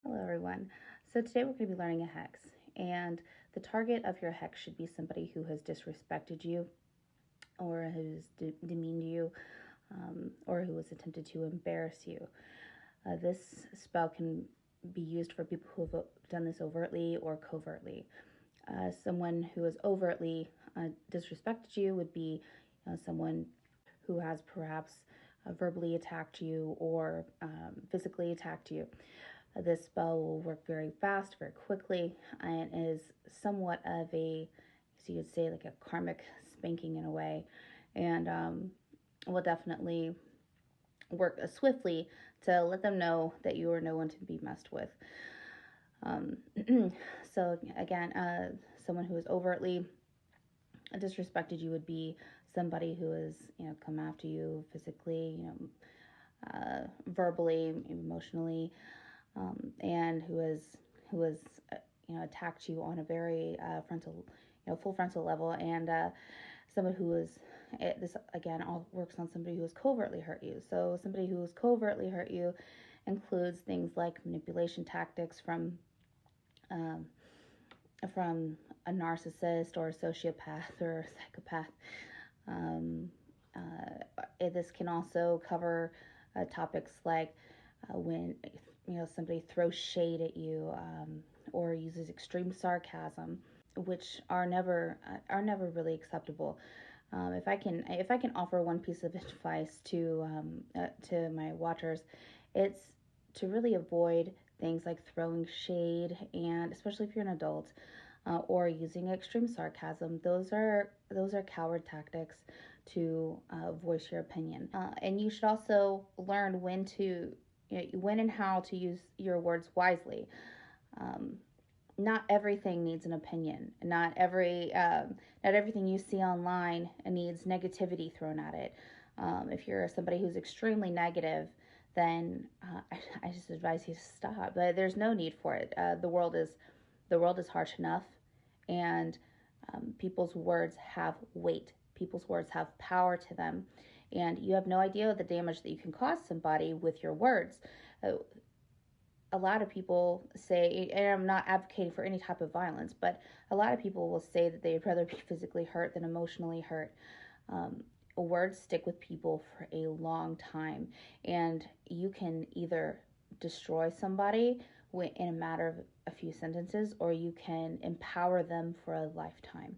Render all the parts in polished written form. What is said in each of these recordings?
Hello everyone. So today we're going to be learning a hex, and the target of your hex should be somebody who has disrespected you or who's demeaned you or who has attempted to embarrass you. This spell can be used for people who have done this overtly or covertly. Someone who has overtly disrespected you would be someone who has perhaps verbally attacked you or physically attacked you. This spell will work very fast, very quickly, and is somewhat of a, so you could say, like a karmic spanking in a way, and will definitely work swiftly to let them know that you are no one to be messed with. So again, someone who is overtly disrespected you would be somebody who has, come after you physically, verbally, emotionally, and who has attacked you on a very frontal, full frontal level, and someone who is, this again all works on somebody who has covertly hurt you. So somebody who has covertly hurt you includes things like manipulation tactics from a narcissist or a sociopath or a psychopath. This can also cover topics like when somebody throws shade at you or uses extreme sarcasm, which are never really acceptable. If I can offer one piece of advice to my watchers, it's to really avoid things like throwing shade, and especially if you're an adult, or using extreme sarcasm. Those are coward tactics to voice your opinion. And you should also learn when and how to use your words wisely. Not everything needs an opinion. Not everything you see online needs negativity thrown at it. If you're somebody who's extremely negative, then I just advise you to stop. But there's no need for it. The world is harsh enough, and people's words have weight. People's words have power to them, and you have no idea the damage that you can cause somebody with your words. A lot of people say, and I'm not advocating for any type of violence, but a lot of people will say that they'd rather be physically hurt than emotionally hurt. Words stick with people for a long time, and you can either destroy somebody in a matter of a few sentences, or you can empower them for a lifetime.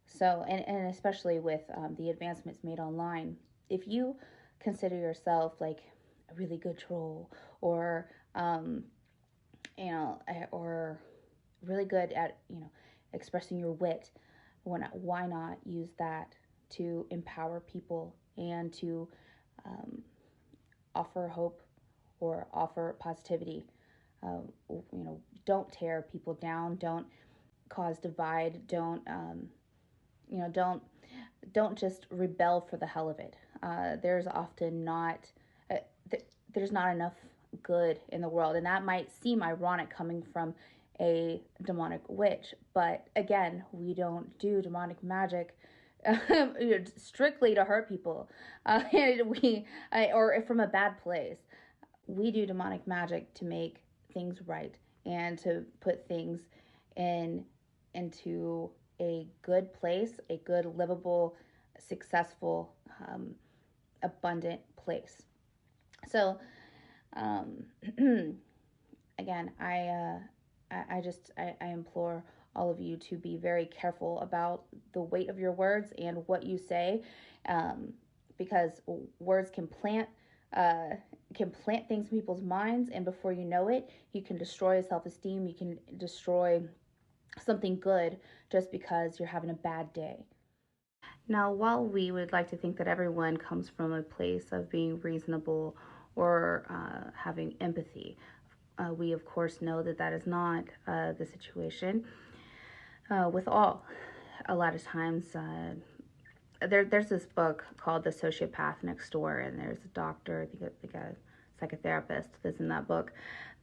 So, and especially with the advancements made online, if you consider yourself like a really good troll, or or really good at expressing your wit, why not use that to empower people and to offer hope or offer positivity? Don't tear people down. Don't cause divide. Don't just rebel for the hell of it. There's often not there's not enough good in the world, and that might seem ironic coming from a demonic witch, but again, we don't do demonic magic strictly to hurt people, or from a bad place. We do demonic magic to make things right and to put things into a good place, a good, livable, successful, abundant place. So, again, I implore all of you to be very careful about the weight of your words and what you say, because words can plant things in people's minds, and before you know it, you can destroy self-esteem. You can destroy something good just because you're having a bad day. Now, while we would like to think that everyone comes from a place of being reasonable or having empathy, we of course know that is not the situation with all. A lot of times, there's this book called The Sociopath Next Door, and there's a doctor, I think a psychotherapist that's in that book,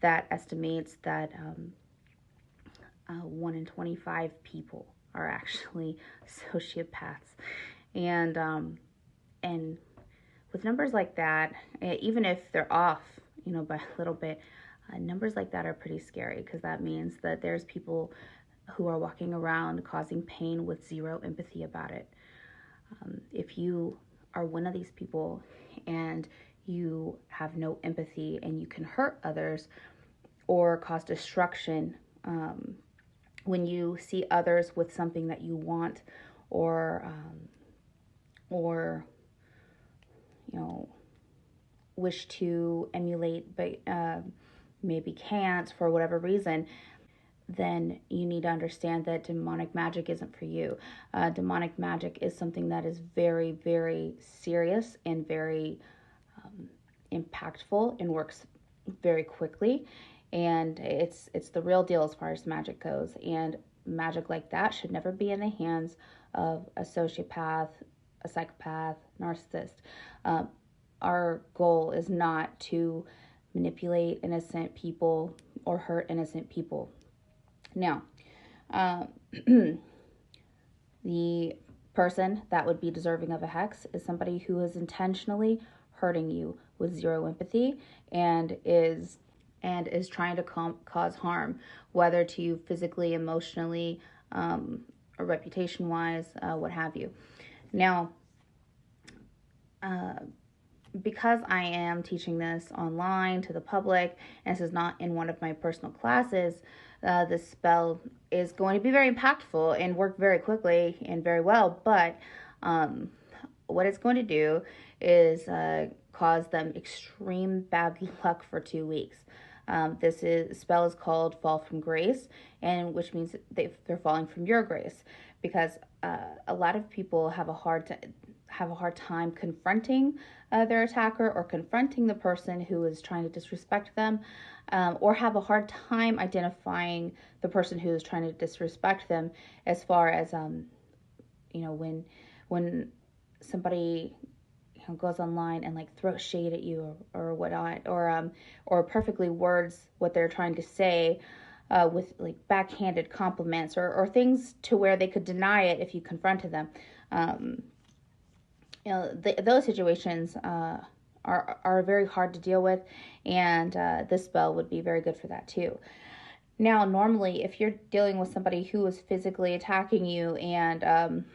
that estimates that 1 in 25 people are actually sociopaths, and with numbers like that, even if they're off, by a little bit, numbers like that are pretty scary, because that means that there's people who are walking around causing pain with zero empathy about it. If you are one of these people and you have no empathy and you can hurt others or cause destruction, when you see others with something that you want, or wish to emulate, but maybe can't for whatever reason, then you need to understand that demonic magic isn't for you. Demonic magic is something that is very, very serious and very impactful and works very quickly. And it's the real deal as far as magic goes. And magic like that should never be in the hands of a sociopath, a psychopath, narcissist. Our goal is not to manipulate innocent people or hurt innocent people. Now, the person that would be deserving of a hex is somebody who is intentionally hurting you with zero empathy and is trying to cause harm, whether to you physically, emotionally, or reputation-wise, what have you. Now, because I am teaching this online to the public, and this is not in one of my personal classes, this spell is going to be very impactful and work very quickly and very well, but what it's going to do is cause them extreme bad luck for 2 weeks. This spell is called Fall From Grace, and which means they're falling from your grace, because a lot of people have a hard time confronting their attacker, or confronting the person who is trying to disrespect them, or have a hard time identifying the person who is trying to disrespect them, as far as when somebody goes online and throws shade at you or whatnot, or perfectly words what they're trying to say with backhanded compliments, or things to where they could deny it if you confronted them. Those situations are very hard to deal with, and this spell would be very good for that too. Now, normally, if you're dealing with somebody who is physically attacking you and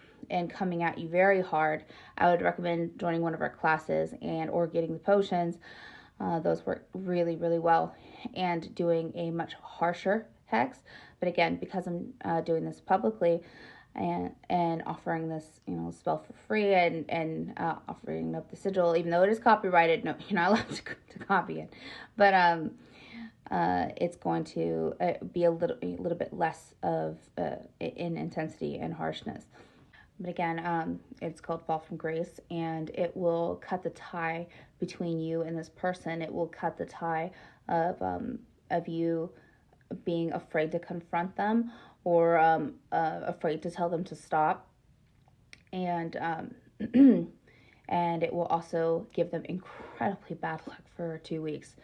coming at you very hard, I would recommend joining one of our classes or getting the potions. Those work really, really well, and doing a much harsher hex. But again, because I'm doing this publicly and offering this spell for free, and offering up the sigil, even though it is copyrighted, no, you're not allowed to copy it, but it's going to be a little bit less of in intensity and harshness. But again, it's called Fall From Grace, and it will cut the tie between you and this person. It will cut the tie of you being afraid to confront them, or afraid to tell them to stop. And and it will also give them incredibly bad luck for 2 weeks.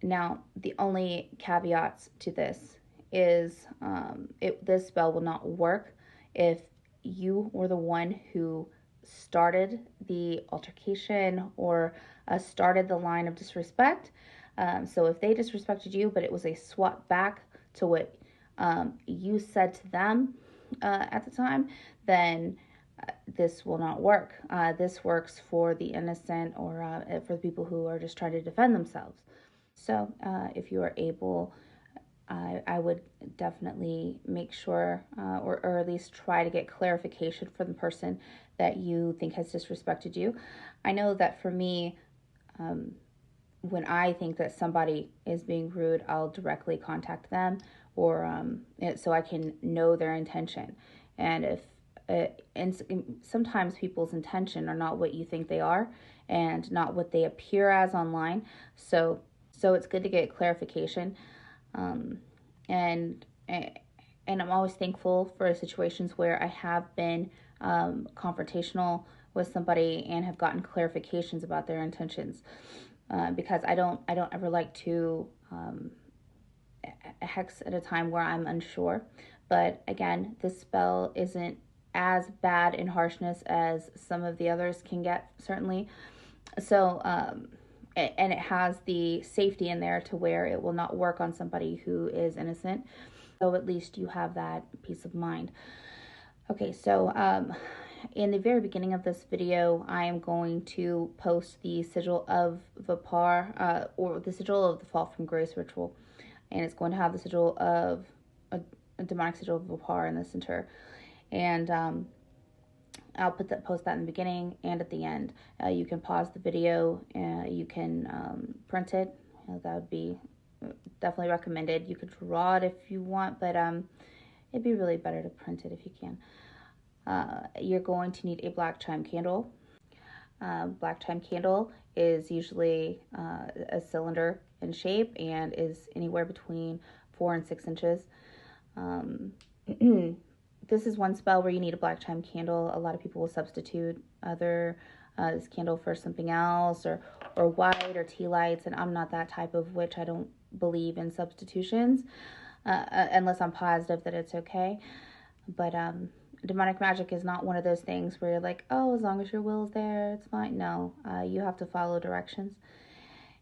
Now, the only caveats to this is this spell will not work if you were the one who started the altercation, or started the line of disrespect. So if they disrespected you, but it was a swap back to what you said to them at the time, then this will not work. This works for the innocent, or for the people who are just trying to defend themselves. So if you are able, I would definitely make sure, or at least try to get clarification from the person that you think has disrespected you. I know that for me, when I think that somebody is being rude, I'll directly contact them, or so I can know their intention. And sometimes people's intention are not what you think they are, and not what they appear as online. So it's good to get clarification. And I'm always thankful for situations where I have been confrontational with somebody and have gotten clarifications about their intentions, because I don't ever like to hex at a time where I'm unsure. But again, this spell isn't as bad in harshness as some of the others can get, certainly. So and it has the safety in there to where it will not work on somebody who is innocent. So at least you have that peace of mind. Okay, so in the very beginning of this video, I am going to post the sigil of Vepar, or the sigil of the Fall From Grace ritual. And it's going to have the sigil of a demonic sigil of Vepar in the center. And I'll post that in the beginning and at the end. You can pause the video, you can print it. That would be definitely recommended. You could draw it if you want, but it'd be really better to print it if you can. You're going to need a black chime candle. Black chime candle is usually a cylinder in shape and is anywhere between 4 and 6 inches. This is one spell where you need a black chime candle. A lot of people will substitute this candle for something else, or white or tea lights, and I'm not that type of witch. I don't believe in substitutions unless I'm positive that it's okay. But demonic magic is not one of those things where you're like, oh, as long as your will is there, it's fine. No, you have to follow directions.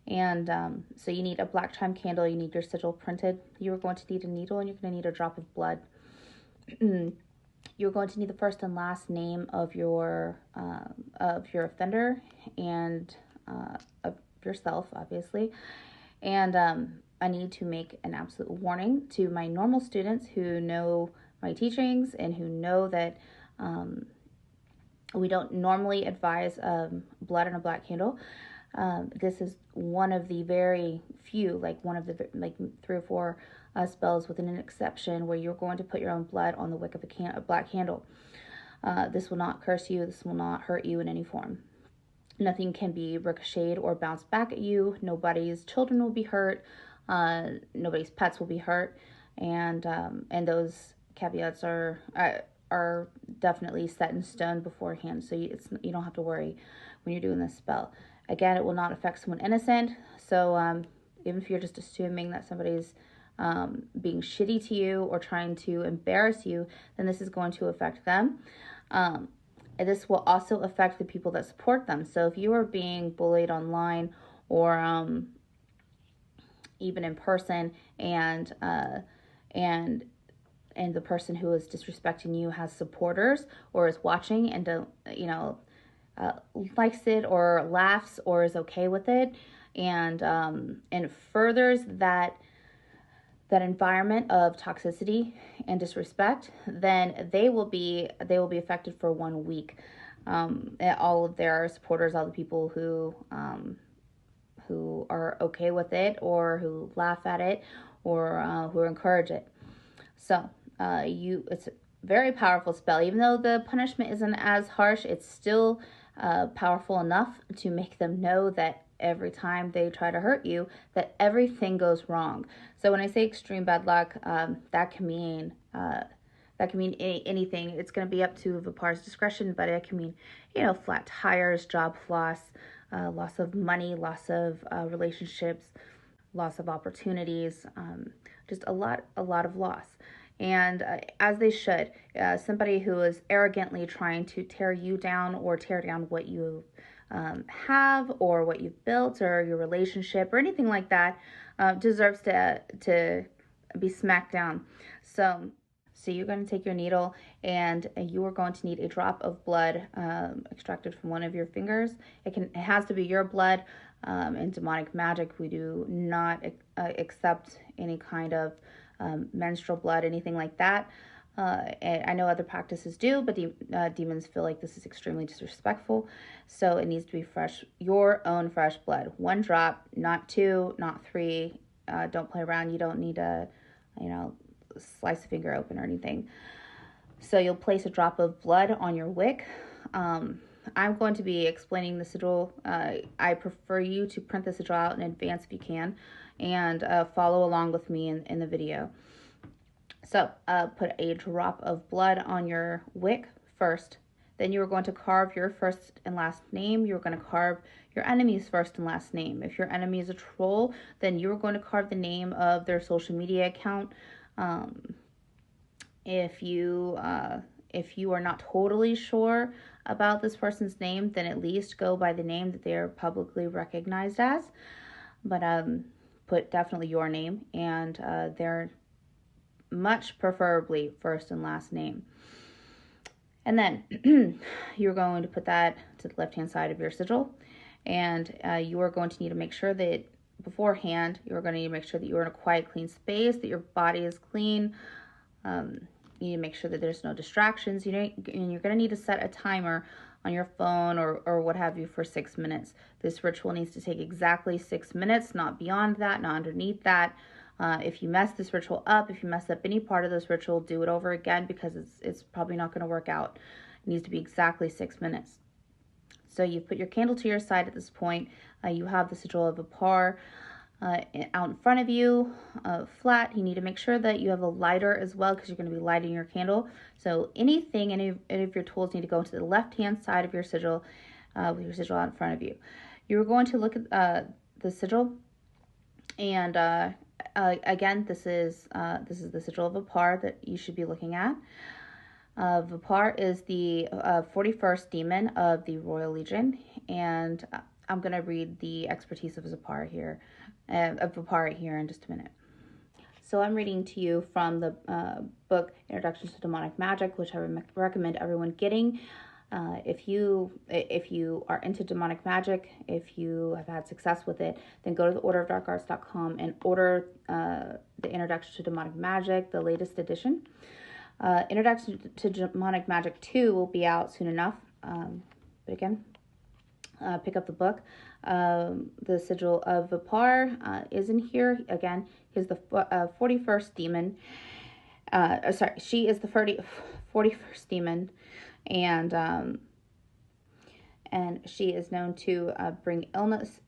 And so you need a black chime candle. You need your sigil printed. You're going to need a needle, and you're going to need a drop of blood. You're going to need the first and last name of your offender and of yourself, obviously. And I need to make an absolute warning to my normal students who know my teachings and who know that we don't normally advise blood on a black candle. This is one of the very few, like 3 or 4 spells with an exception where you're going to put your own blood on the wick of a black candle. This will not curse you. This will not hurt you in any form. Nothing can be ricocheted or bounced back at you. Nobody's children will be hurt. Nobody's pets will be hurt. And those caveats are definitely set in stone beforehand. So you don't have to worry when you're doing this spell. Again, it will not affect someone innocent. So even if you're just assuming that somebody's being shitty to you or trying to embarrass you, then this is going to affect them. And this will also affect the people that support them. So if you are being bullied online or even in person, and the person who is disrespecting you has supporters or is watching and likes it or laughs or is okay with it, and furthers that environment of toxicity and disrespect, then they will be affected for 1 week. All of their supporters, all the people who are okay with it or who laugh at it or who encourage it. So it's a very powerful spell. Even though the punishment isn't as harsh, it's still powerful enough to make them know that every time they try to hurt you, that everything goes wrong. So when I say extreme bad luck, that can mean anything. It's going to be up to Vepar's discretion, but it can mean, flat tires, job loss, loss of money, loss of relationships, loss of opportunities, just a lot of loss. And as they should, somebody who is arrogantly trying to tear you down or tear down what you have or what you've built or your relationship or anything like that deserves to be smacked down. So you're going to take your needle, and you are going to need a drop of blood extracted from one of your fingers. It has to be your blood. In demonic magic, we do not accept any kind of menstrual blood, anything like that. And I know other practices do, but demons feel like this is extremely disrespectful. So it needs to be fresh, your own fresh blood. 1 drop, not 2, not 3. Don't play around. You don't need to, slice a finger open or anything. So you'll place a drop of blood on your wick. I'm going to be explaining the sigil. I prefer you to print the sigil out in advance if you can, and follow along with me in the video. So put a drop of blood on your wick first. Then you're going to carve your first and last name. You're going to carve your enemy's first and last name. If your enemy is a troll, then you're going to carve the name of their social media account. If you are not totally sure about this person's name, then at least go by the name that they are publicly recognized as. But put definitely your name and their much preferably first and last name. And then you're going to put that to the left-hand side of your sigil. And you are going to need to make sure that beforehand, you're going to need to make sure that you're in a quiet, clean space, that your body is clean. You need to make sure that there's no distractions. And you're going to need to set a timer on your phone or what have you for 6 minutes. This ritual needs to take exactly 6 minutes, not beyond that, not underneath that. If you mess this ritual up, if you mess up any part of this ritual, do it over again because it's probably not going to work out. It needs to be exactly 6 minutes. So you put your candle to your side at this point. You have the sigil of Vepar out in front of you, flat. You need to make sure that you have a lighter as well because you're going to be lighting your candle. So any of your tools need to go to the left-hand side of your sigil with your sigil out in front of you. You're going to look at the sigil, and again, this is the sigil of Vepar that you should be looking at. Vepar is the 41st demon of the Royal Legion, and I'm going to read the expertise of Vepar here in just a minute. So I'm reading to you from the book Introduction to Demonic Magic, which I recommend everyone getting. If you are into demonic magic, if you have had success with it, then go to theorderofdarkarts.com and order the Introduction to Demonic Magic, the latest edition. Introduction to Demonic Magic 2 will be out soon enough. But again, pick up the book. The sigil of Vepar is in here. Again, he's the 41st demon. She is the 41st demon. And she is known to bring illness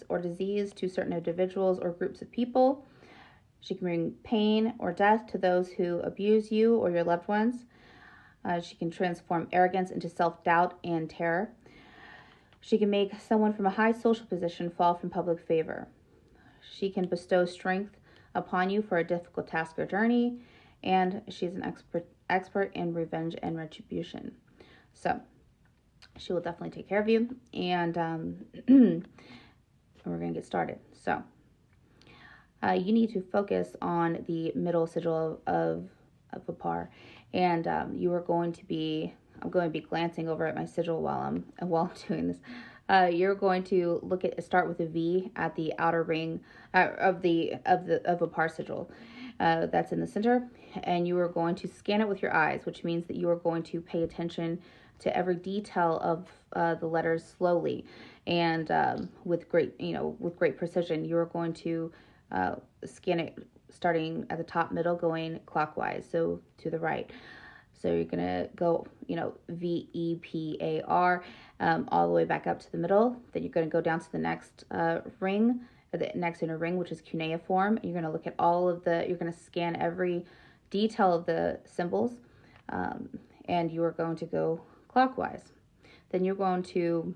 or disease to certain individuals or groups of people. She can bring pain or death to those who abuse you or your loved ones. She can transform arrogance into self-doubt and terror. She can make someone from a high social position fall from public favor. She can bestow strength upon you for a difficult task or journey. And she's an expert in revenge and retribution. So she will definitely take care of you. And we're going to get started. So you need to focus on the middle sigil of Vepar, and I'm going to be glancing over at my sigil while I'm doing this. You're going to start with a V at the outer ring of Vepar sigil. That's in the center, and you are going to scan it with your eyes, which means that you are going to pay attention to every detail of the letters slowly and with great precision. You are going to scan it starting at the top middle, going clockwise, so to the right. So you're going to go, Vepar, all the way back up to the middle. Then you're going to go down to the next ring, the next inner ring, which is cuneiform. You're going to look at you're going to scan every detail of the symbols, and you are going to go clockwise. Then you're going to,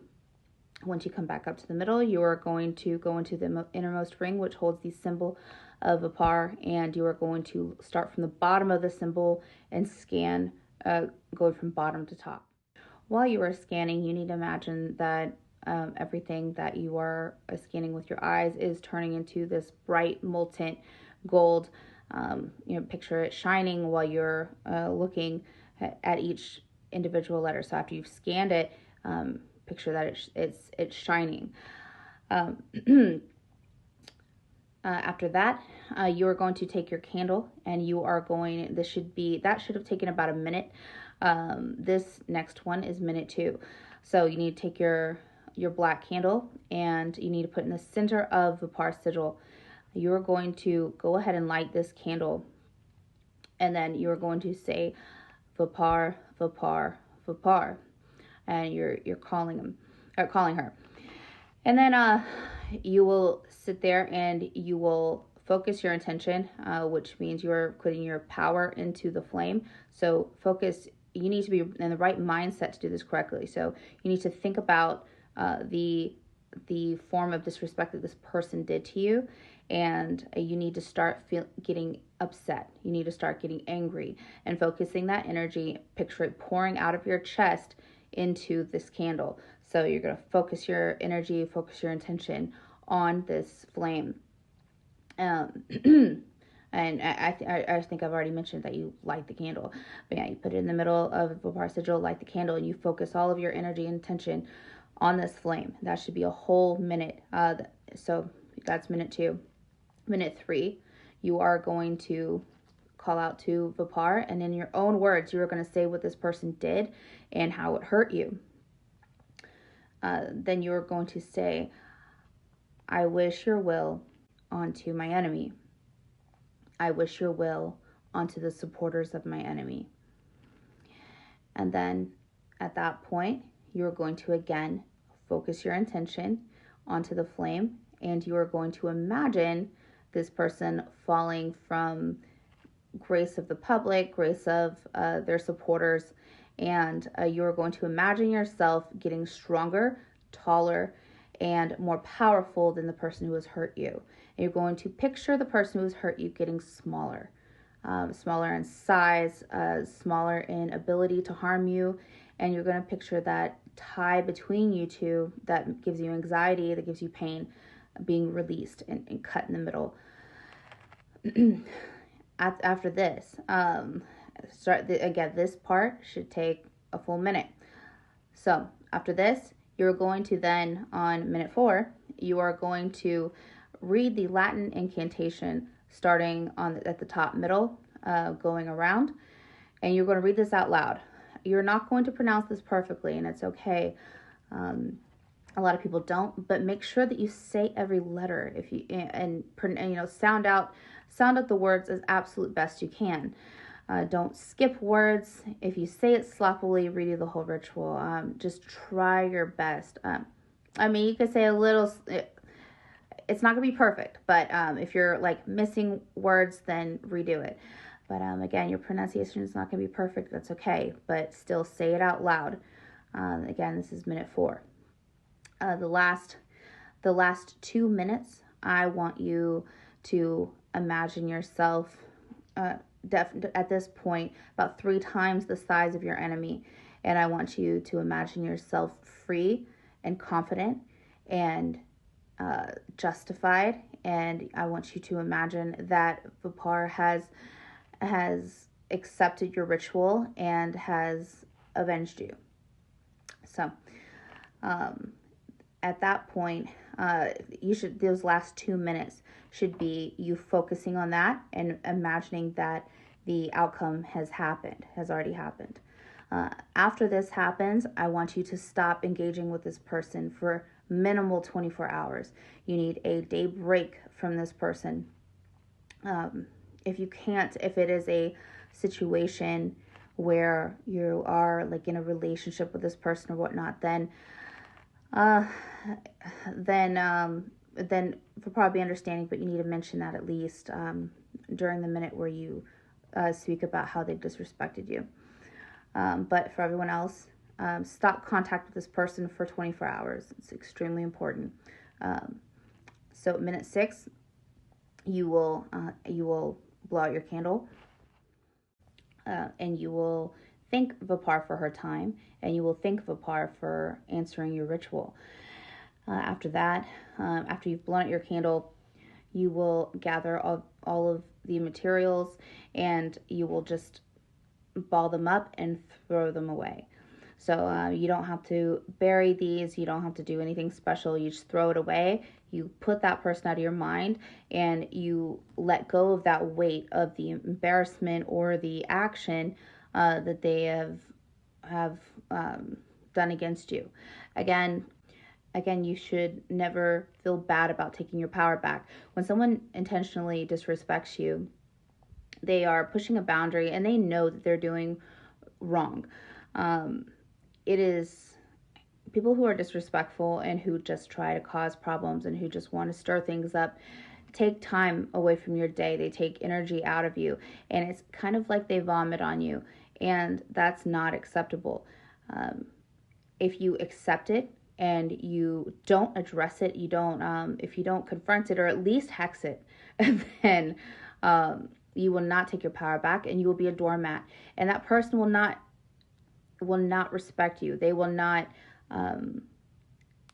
once you come back up to the middle, you are going to go into the innermost ring, which holds the symbol of Vepar, and you are going to start from the bottom of the symbol and scan, going from bottom to top. While you are scanning, you need to imagine that everything that you are scanning with your eyes is turning into this bright molten gold. Picture it shining while you're looking at each individual letter. So after you've scanned it, picture that it's shining. After that, you are going to take your candle, and that should have taken about a minute. This next one is minute 2. So you need to take your black candle, and you need to put in the center of Vepar sigil. You're going to go ahead and light this candle, and then you're going to say Vepar, Vepar, and you're calling her. And then you will sit there and you will focus your intention, which means you're putting your power into the flame. So focus, you need to be in the right mindset to do this correctly. So you need to think about the form of disrespect that this person did to you, and you need to start getting upset. You need to start getting angry and focusing that energy. Picture it pouring out of your chest into this candle. So you're going to focus your energy, focus your intention on this flame. And I think I've already mentioned that you light the candle. But yeah, you put it in the middle of Vepar sigil, light the candle, and you focus all of your energy and attention on this flame. That should be a whole minute. So that's minute 2. Minute 3, you are going to call out to Vepar, and in your own words, you are going to say what this person did and how it hurt you. Then you are going to say, I wish your will onto my enemy. I wish your will onto the supporters of my enemy. And then at that point, you're going to again focus your intention onto the flame, and you are going to imagine this person falling from grace of the public, grace of their supporters, and you're going to imagine yourself getting stronger, taller, and more powerful than the person who has hurt you. And you're going to picture the person who has hurt you getting smaller, smaller in size, smaller in ability to harm you, and you're going to picture that tie between you two that gives you anxiety, that gives you pain, being released and cut in the middle. After this, again, this part should take a full minute. So after this, you're going to then, on minute 4, you are going to read the Latin incantation starting at the top middle, going around, and you're going to read this out loud. You're not going to pronounce this perfectly, and it's okay. A lot of people don't, but make sure that you say every letter and sound out the words as absolute best you can. Don't skip words. If you say it sloppily, redo the whole ritual. Just try your best. You could say a little. It's not gonna be perfect, but if you're missing words, then redo it. But again, your pronunciation is not gonna be perfect. That's okay, but still say it out loud. Again, this is minute 4. The last 2 minutes, I want you to imagine yourself at this point about 3 times the size of your enemy, and I want you to imagine yourself free and confident and justified, and I want you to imagine that Vepar has accepted your ritual and has avenged you. So at that point, those last 2 minutes should be you focusing on that and imagining that the outcome has already happened. After this happens, I want you to stop engaging with this person for minimal 24 hours. You need a day break from this person. If it is a situation where you are in a relationship with this person or whatnot, then for probably understanding, but you need to mention that at least during the minute where you speak about how they've disrespected you. But for everyone else, stop contact with this person for 24 hours. It's extremely important. So minute 6, you will blow out your candle, and you will thank Vepar for her time, and you will thank Vepar for answering your ritual. After that, after you've blown out your candle, you will gather all of the materials, and you will just ball them up and throw them away. So you don't have to bury these. You don't have to do anything special. You just throw it away. You put that person out of your mind, and you let go of that weight of the embarrassment or the action that they have done against you. Again, you should never feel bad about taking your power back. When someone intentionally disrespects you, they are pushing a boundary and they know that they're doing wrong. It is people who are disrespectful and who just try to cause problems and who just want to stir things up take time away from your day. They take energy out of you, and it's kind of like they vomit on you, and that's not acceptable. If you accept it and you don't address it, if you don't confront it or at least hex it, then you will not take your power back, and you will be a doormat, and that person will not will not respect you. They will not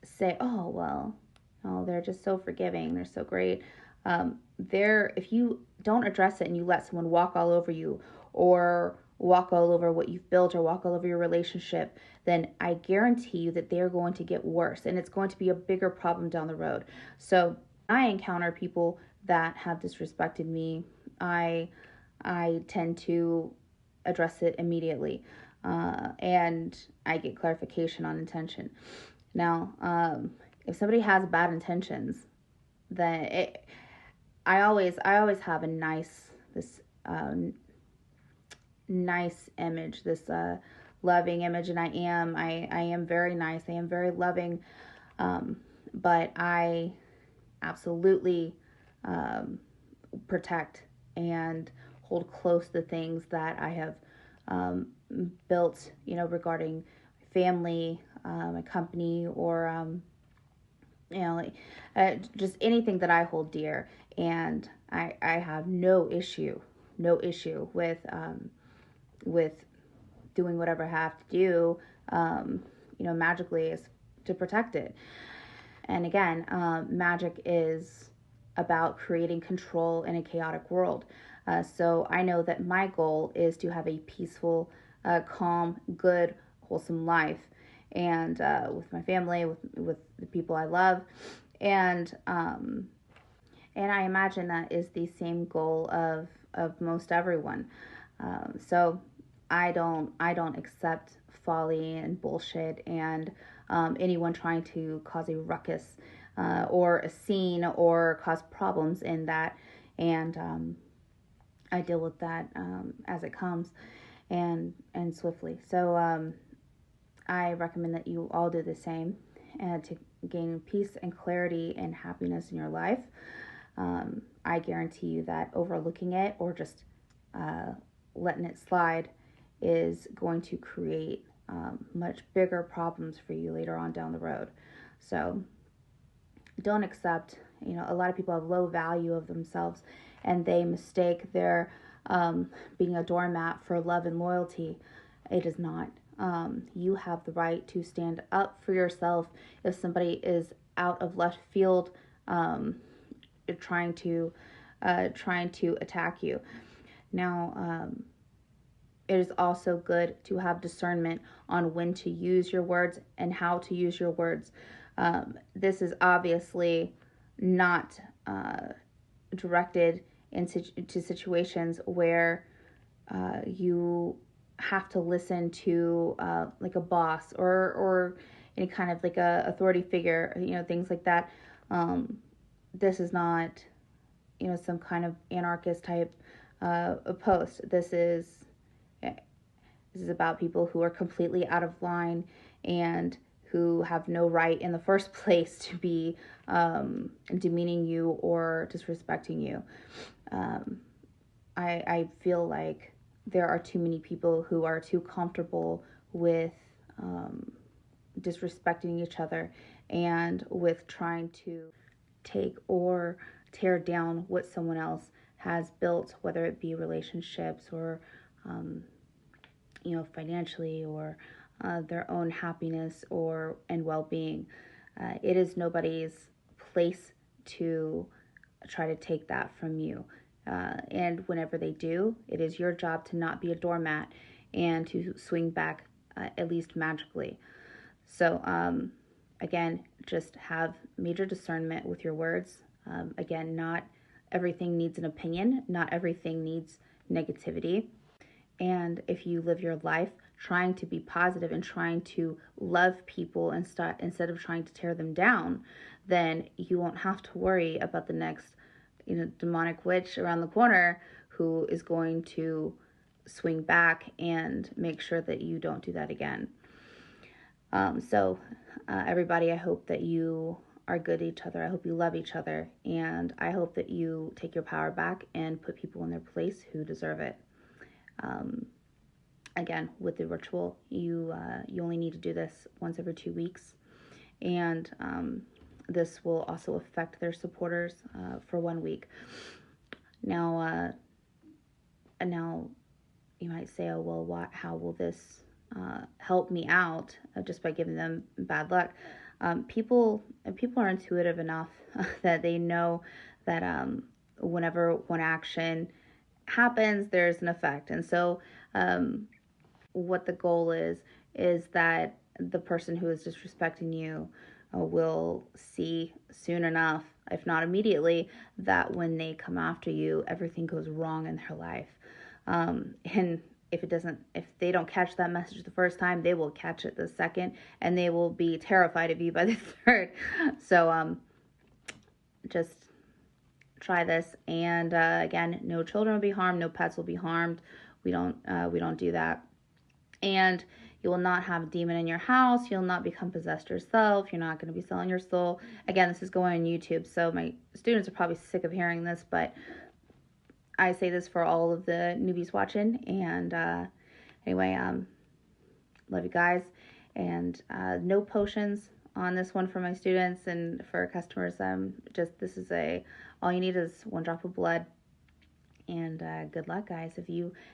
say, oh, well, oh, they're just so forgiving. They're so great. If you don't address it and you let someone walk all over you or walk all over what you've built or walk all over your relationship, then I guarantee you that they're going to get worse and it's going to be a bigger problem down the road. So I encounter people that have disrespected me. I tend to address it immediately, and I get clarification on intention. Now, if somebody has bad intentions, then I always have a nice image, this loving image, and I am very nice. I am very loving, but I absolutely protect and hold close the things that I have built, regarding family, my company, or just anything that I hold dear. And I have no issue with doing whatever I have to do, magically, is to protect it. And again, magic is about creating control in a chaotic world. So I know that my goal is to have a peaceful, calm, good, wholesome life, and with my family, with the people I love, and I imagine that is the same goal of most everyone. So I don't accept folly and bullshit and anyone trying to cause a ruckus or a scene or cause problems in that, and I deal with that as it comes, and swiftly. So I recommend that you all do the same, and to gain peace and clarity and happiness in your life. I guarantee you that overlooking it or just letting it slide is going to create much bigger problems for you later on down the road. So don't accept, a lot of people have low value of themselves and they mistake their being a doormat for love and loyalty. It is not. You have the right to stand up for yourself if somebody is out of left field trying to attack you. Now, it is also good to have discernment on when to use your words and how to use your words. This is obviously not directed into situations where you have to listen to like a boss or any kind of like a authority figure, things like that. This is not, some kind of anarchist type post. This is about people who are completely out of line and who have no right in the first place to be demeaning you or disrespecting you. I feel like there are too many people who are too comfortable with disrespecting each other and with trying to take or tear down what someone else has built, whether it be relationships or financially or their own happiness and well-being. It is nobody's place to try to take that from you. And whenever they do, it is your job to not be a doormat and to swing back, at least magically. So, again, just have major discernment with your words. Again, not everything needs an opinion. Not everything needs negativity. And if you live your life trying to be positive and trying to love people instead of trying to tear them down, then you won't have to worry about the next, demonic witch around the corner who is going to swing back and make sure that you don't do that again. So everybody, I hope that you are good to each other. I hope you love each other. And I hope that you take your power back and put people in their place who deserve it. Again, with the ritual, you only need to do this once every 2 weeks. And this will also affect their supporters for 1 week. Now you might say, oh, well, how will this help me out just by giving them bad luck. People are intuitive enough that they know that whenever one action happens, there's an effect. And so what the goal is that the person who is disrespecting you will see soon enough, if not immediately, that when they come after you, everything goes wrong in their life. And if they don't catch that message the first time, they will catch it the second, and they will be terrified of you by the third. So just try this. And again, no children will be harmed, no pets will be harmed. We don't do that. And you will not have a demon in your house. You'll not become possessed yourself. You're not going to be selling your soul. Again, this is going on YouTube, so my students are probably sick of hearing this, but I say this for all of the newbies watching. And anyway, love you guys. And no potions on this one for my students and for customers. This is all you need is 1 drop of blood. And good luck, guys. If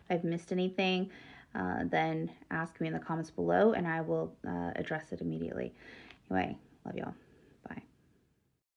I've missed anything, then ask me in the comments below, and I will address it immediately. Anyway, love y'all.